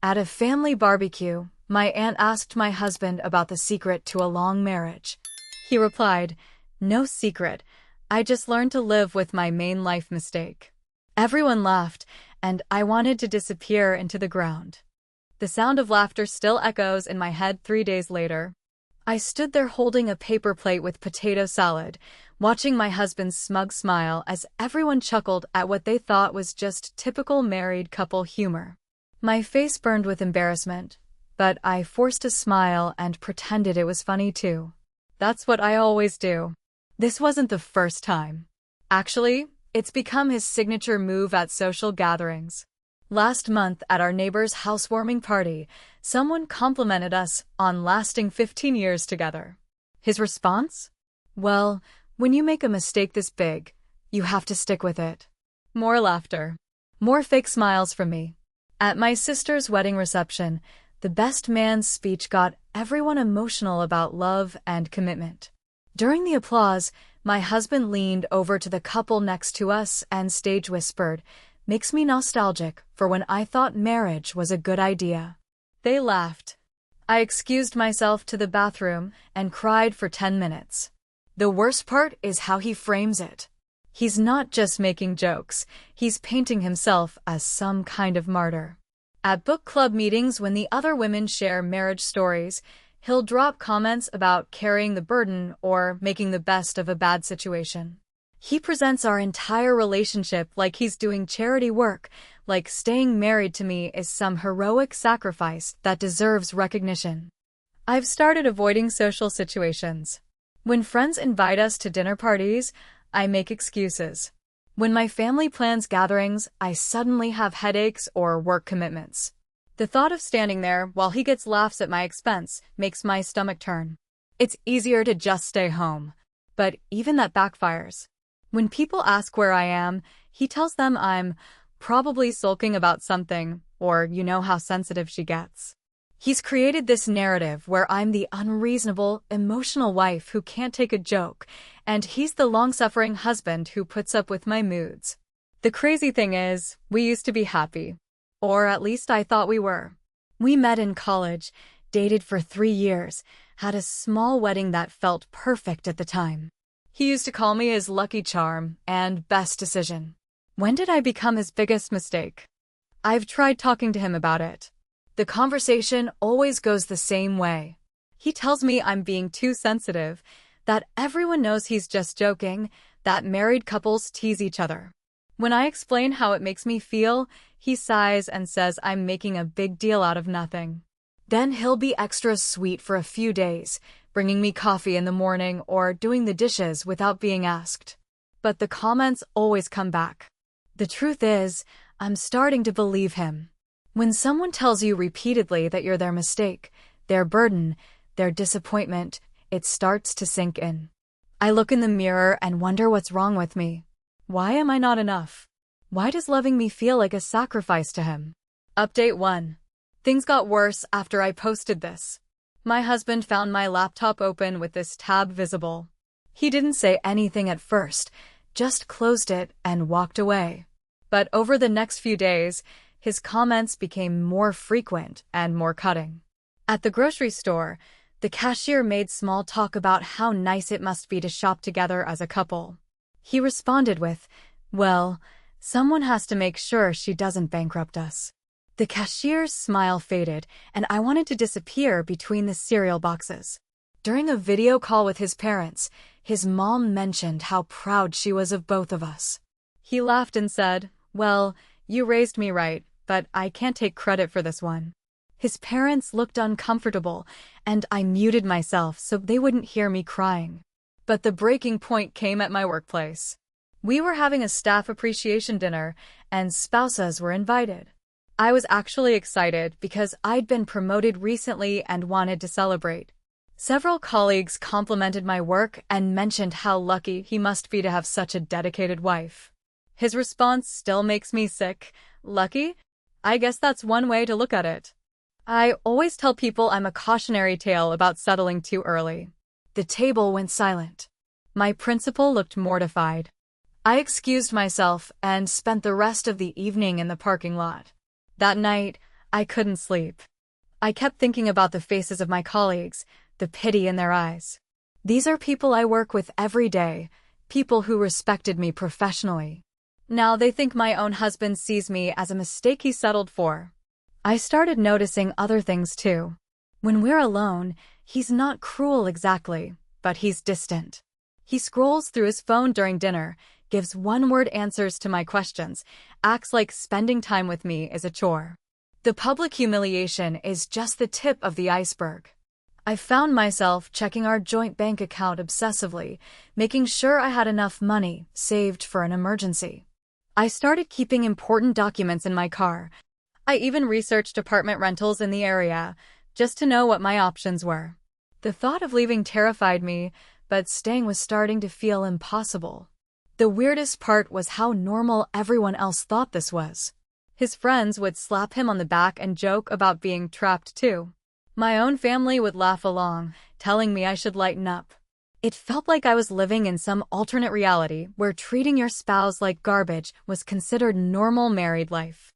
At a family barbecue, my aunt asked my husband about the secret to a long marriage. He replied, "No secret. I just learned to live with my main life mistake." Everyone laughed, and I wanted to disappear into the ground. The sound of laughter still echoes in my head 3 days later. I stood there holding a paper plate with potato salad, watching my husband's smug smile as everyone chuckled at what they thought was just typical married couple humor. My face burned with embarrassment, but I forced a smile and pretended it was funny too. That's what I always do. This wasn't the first time. Actually, it's become his signature move at social gatherings. Last month at our neighbor's housewarming party, someone complimented us on lasting 15 years together. His response? Well, when you make a mistake this big, you have to stick with it. More laughter. More fake smiles from me. At my sister's wedding reception, the best man's speech got everyone emotional about love and commitment. During the applause, my husband leaned over to the couple next to us and stage whispered, "Makes me nostalgic for when I thought marriage was a good idea." They laughed. I excused myself to the bathroom and cried for 10 minutes. The worst part is how he frames it. He's not just making jokes, he's painting himself as some kind of martyr. At book club meetings, when the other women share marriage stories, he'll drop comments about carrying the burden or making the best of a bad situation. He presents our entire relationship like he's doing charity work, like staying married to me is some heroic sacrifice that deserves recognition. I've started avoiding social situations. When friends invite us to dinner parties, I make excuses. When my family plans gatherings, I suddenly have headaches or work commitments. The thought of standing there while he gets laughs at my expense makes my stomach turn. It's easier to just stay home. But even that backfires. When people ask where I am, he tells them I'm probably sulking about something, or you know how sensitive she gets. He's created this narrative where I'm the unreasonable, emotional wife who can't take a joke, and he's the long-suffering husband who puts up with my moods. The crazy thing is, we used to be happy. Or at least I thought we were. We met in college, dated for 3 years, had a small wedding that felt perfect at the time. He used to call me his lucky charm and best decision. When did I become his biggest mistake? I've tried talking to him about it. The conversation always goes the same way. He tells me I'm being too sensitive, that everyone knows he's just joking, that married couples tease each other. When I explain how it makes me feel, he sighs and says I'm making a big deal out of nothing. Then he'll be extra sweet for a few days, bringing me coffee in the morning or doing the dishes without being asked. But the comments always come back. The truth is, I'm starting to believe him. When someone tells you repeatedly that you're their mistake, their burden, their disappointment, it starts to sink in. I look in the mirror and wonder what's wrong with me. Why am I not enough? Why does loving me feel like a sacrifice to him? Update 1. Things got worse after I posted this. My husband found my laptop open with this tab visible. He didn't say anything at first, just closed it and walked away. But over the next few days, his comments became more frequent and more cutting. At the grocery store, the cashier made small talk about how nice it must be to shop together as a couple. He responded with, "Well, someone has to make sure she doesn't bankrupt us." The cashier's smile faded, and I wanted to disappear between the cereal boxes. During a video call with his parents, his mom mentioned how proud she was of both of us. He laughed and said, "Well, you raised me right, but I can't take credit for this one." His parents looked uncomfortable, and I muted myself so they wouldn't hear me crying. But the breaking point came at my workplace. We were having a staff appreciation dinner, and spouses were invited. I was actually excited because I'd been promoted recently and wanted to celebrate. Several colleagues complimented my work and mentioned how lucky he must be to have such a dedicated wife. His response still makes me sick. Lucky? I guess that's one way to look at it. I always tell people I'm a cautionary tale about settling too early. The table went silent. My principal looked mortified. I excused myself and spent the rest of the evening in the parking lot. That night, I couldn't sleep. I kept thinking about the faces of my colleagues, the pity in their eyes. These are people I work with every day, people who respected me professionally. Now they think my own husband sees me as a mistake he settled for. I started noticing other things too. When we're alone, he's not cruel exactly, but he's distant. He scrolls through his phone during dinner, gives one-word answers to my questions, acts like spending time with me is a chore. The public humiliation is just the tip of the iceberg. I found myself checking our joint bank account obsessively, making sure I had enough money saved for an emergency. I started keeping important documents in my car. I even researched apartment rentals in the area, just to know what my options were. The thought of leaving terrified me, but staying was starting to feel impossible. The weirdest part was how normal everyone else thought this was. His friends would slap him on the back and joke about being trapped too. My own family would laugh along, telling me I should lighten up. It felt like I was living in some alternate reality where treating your spouse like garbage was considered normal married life.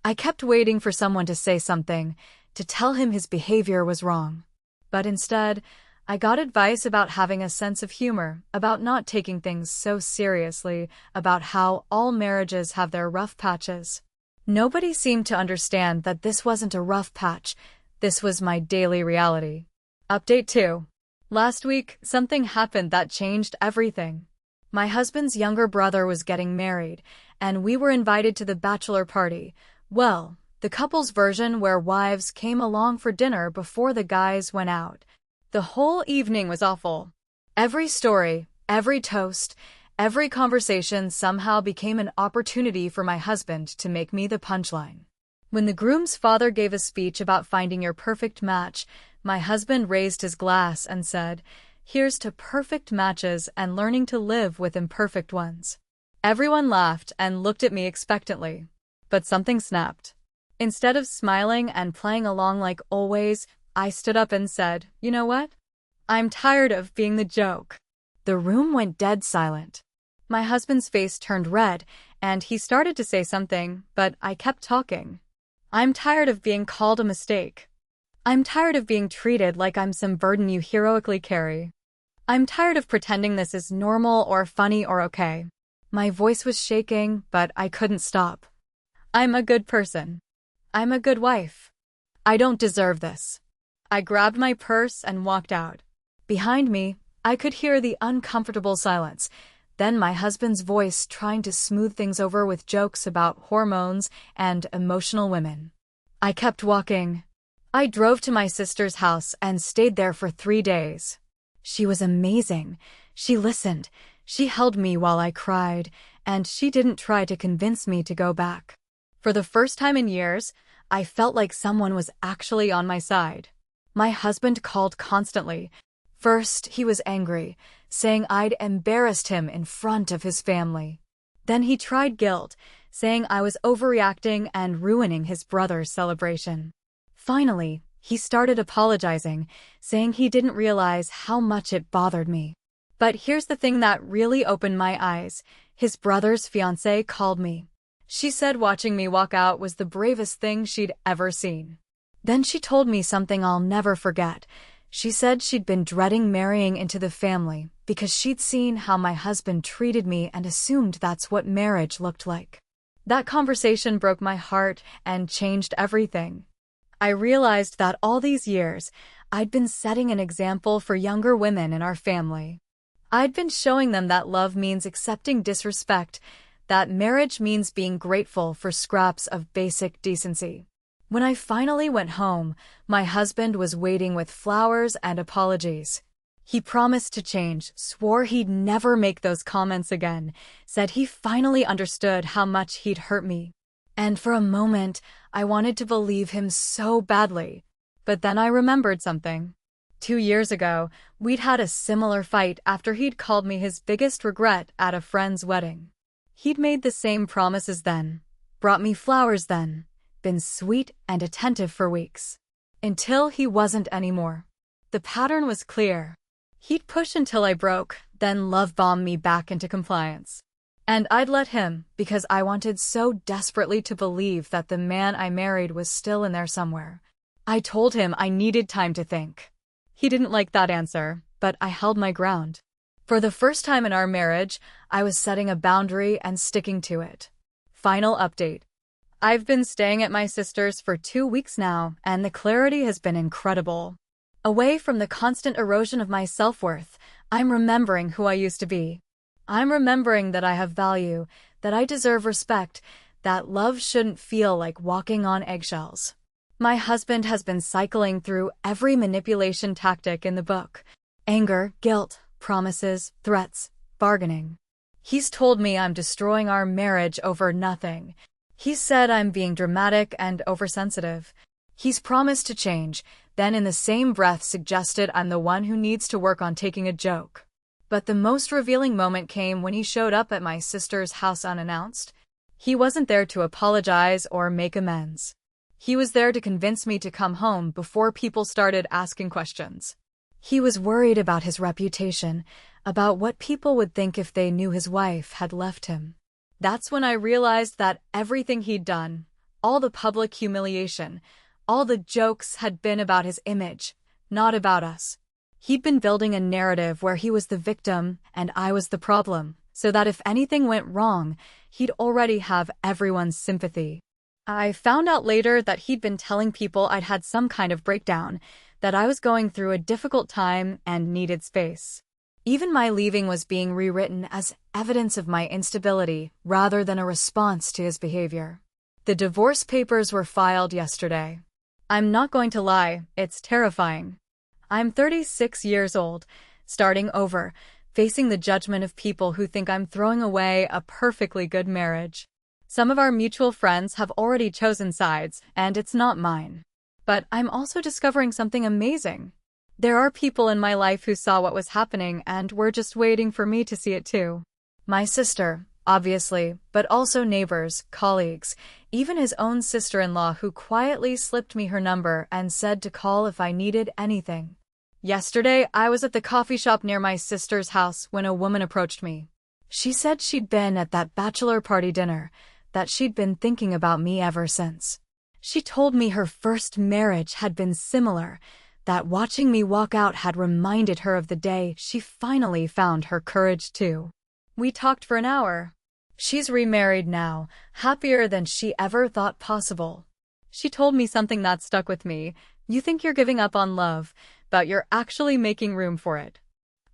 I kept waiting for someone to say something, to tell him his behavior was wrong. But instead, I got advice about having a sense of humor, about not taking things so seriously, about how all marriages have their rough patches. Nobody seemed to understand that this wasn't a rough patch. This was my daily reality. Update 2. Last week, something happened that changed everything. My husband's younger brother was getting married, and we were invited to the bachelor party. Well, the couple's version where wives came along for dinner before the guys went out. The whole evening was awful. Every story, every toast, every conversation somehow became an opportunity for my husband to make me the punchline. When the groom's father gave a speech about finding your perfect match, my husband raised his glass and said, "Here's to perfect matches and learning to live with imperfect ones." Everyone laughed and looked at me expectantly. But something snapped. Instead of smiling and playing along like always, I stood up and said, "You know what? I'm tired of being the joke." The room went dead silent. My husband's face turned red, and he started to say something, but I kept talking. I'm tired of being called a mistake. I'm tired of being treated like I'm some burden you heroically carry. I'm tired of pretending this is normal or funny or okay. My voice was shaking, but I couldn't stop. I'm a good person. I'm a good wife. I don't deserve this. I grabbed my purse and walked out. Behind me, I could hear the uncomfortable silence. Then my husband's voice trying to smooth things over with jokes about hormones and emotional women. I kept walking. I drove to my sister's house and stayed there for 3 days. She was amazing. She listened. She held me while I cried, and she didn't try to convince me to go back. For the first time in years, I felt like someone was actually on my side. My husband called constantly. First, he was angry, saying I'd embarrassed him in front of his family. Then he tried guilt, saying I was overreacting and ruining his brother's celebration. Finally, he started apologizing, saying he didn't realize how much it bothered me. But here's the thing that really opened my eyes. His brother's fiancée called me. She said watching me walk out was the bravest thing she'd ever seen. Then she told me something I'll never forget. She said she'd been dreading marrying into the family because she'd seen how my husband treated me and assumed that's what marriage looked like. That conversation broke my heart and changed everything. I realized that all these years, I'd been setting an example for younger women in our family. I'd been showing them that love means accepting disrespect, that marriage means being grateful for scraps of basic decency. When I finally went home, my husband was waiting with flowers and apologies. He promised to change, swore he'd never make those comments again, said he finally understood how much he'd hurt me. And for a moment, I wanted to believe him so badly. But then I remembered something. 2 years ago, we'd had a similar fight after he'd called me his biggest regret at a friend's wedding. He'd made the same promises then, brought me flowers then, been sweet and attentive for weeks. Until he wasn't anymore. The pattern was clear. He'd push until I broke, then love bomb me back into compliance. And I'd let him because I wanted so desperately to believe that the man I married was still in there somewhere. I told him I needed time to think. He didn't like that answer, but I held my ground. For the first time in our marriage, I was setting a boundary and sticking to it. Final update. I've been staying at my sister's for 2 weeks now, and the clarity has been incredible. Away from the constant erosion of my self-worth, I'm remembering who I used to be. I'm remembering that I have value, that I deserve respect, that love shouldn't feel like walking on eggshells. My husband has been cycling through every manipulation tactic in the book: anger, guilt, promises, threats, bargaining. He's told me I'm destroying our marriage over nothing. He said I'm being dramatic and oversensitive. He's promised to change, then in the same breath suggested I'm the one who needs to work on taking a joke. But the most revealing moment came when he showed up at my sister's house unannounced. He wasn't there to apologize or make amends. He was there to convince me to come home before people started asking questions. He was worried about his reputation, about what people would think if they knew his wife had left him. That's when I realized that everything he'd done, all the public humiliation, all the jokes had been about his image, not about us. He'd been building a narrative where he was the victim and I was the problem, so that if anything went wrong, he'd already have everyone's sympathy. I found out later that he'd been telling people I'd had some kind of breakdown, that I was going through a difficult time and needed space. Even my leaving was being rewritten as evidence of my instability rather than a response to his behavior. The divorce papers were filed yesterday. I'm not going to lie, it's terrifying. I'm 36 years old, starting over, facing the judgment of people who think I'm throwing away a perfectly good marriage. Some of our mutual friends have already chosen sides, and it's not mine. But I'm also discovering something amazing. There are people in my life who saw what was happening and were just waiting for me to see it too. My sister, obviously, but also neighbors, colleagues, even his own sister-in-law who quietly slipped me her number and said to call if I needed anything. Yesterday, I was at the coffee shop near my sister's house when a woman approached me. She said she'd been at that bachelor party dinner, that she'd been thinking about me ever since. She told me her first marriage had been similar, that watching me walk out had reminded her of the day she finally found her courage too. We talked for an hour. She's remarried now, happier than she ever thought possible. She told me something that stuck with me. You think you're giving up on love, but you're actually making room for it.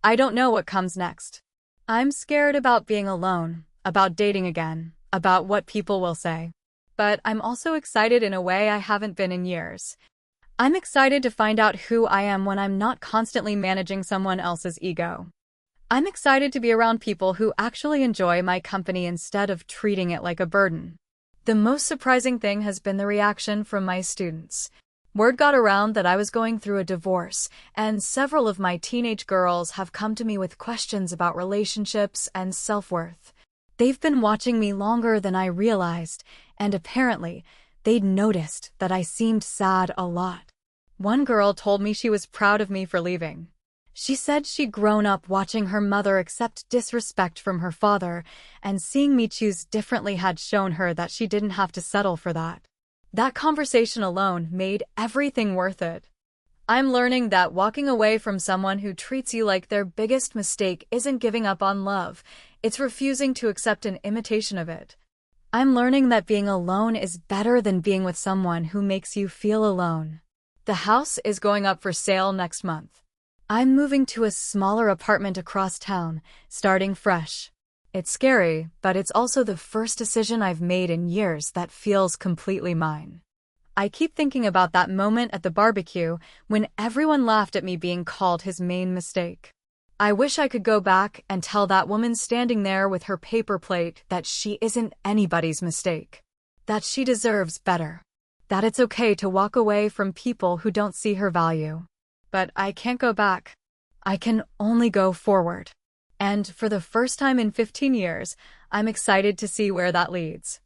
I don't know what comes next. I'm scared about being alone, about dating again, about what people will say. But I'm also excited in a way I haven't been in years. I'm excited to find out who I am when I'm not constantly managing someone else's ego. I'm excited to be around people who actually enjoy my company instead of treating it like a burden. The most surprising thing has been the reaction from my students. Word got around that I was going through a divorce, and several of my teenage girls have come to me with questions about relationships and self-worth. They've been watching me longer than I realized, and apparently, they'd noticed that I seemed sad a lot. One girl told me she was proud of me for leaving. She said she'd grown up watching her mother accept disrespect from her father, and seeing me choose differently had shown her that she didn't have to settle for that. That conversation alone made everything worth it. I'm learning that walking away from someone who treats you like their biggest mistake isn't giving up on love, it's refusing to accept an imitation of it. I'm learning that being alone is better than being with someone who makes you feel alone. The house is going up for sale next month. I'm moving to a smaller apartment across town, starting fresh. It's scary, but it's also the first decision I've made in years that feels completely mine. I keep thinking about that moment at the barbecue when everyone laughed at me being called his main mistake. I wish I could go back and tell that woman standing there with her paper plate that she isn't anybody's mistake, that she deserves better, that it's okay to walk away from people who don't see her value. But I can't go back. I can only go forward. And for the first time in 15 years, I'm excited to see where that leads.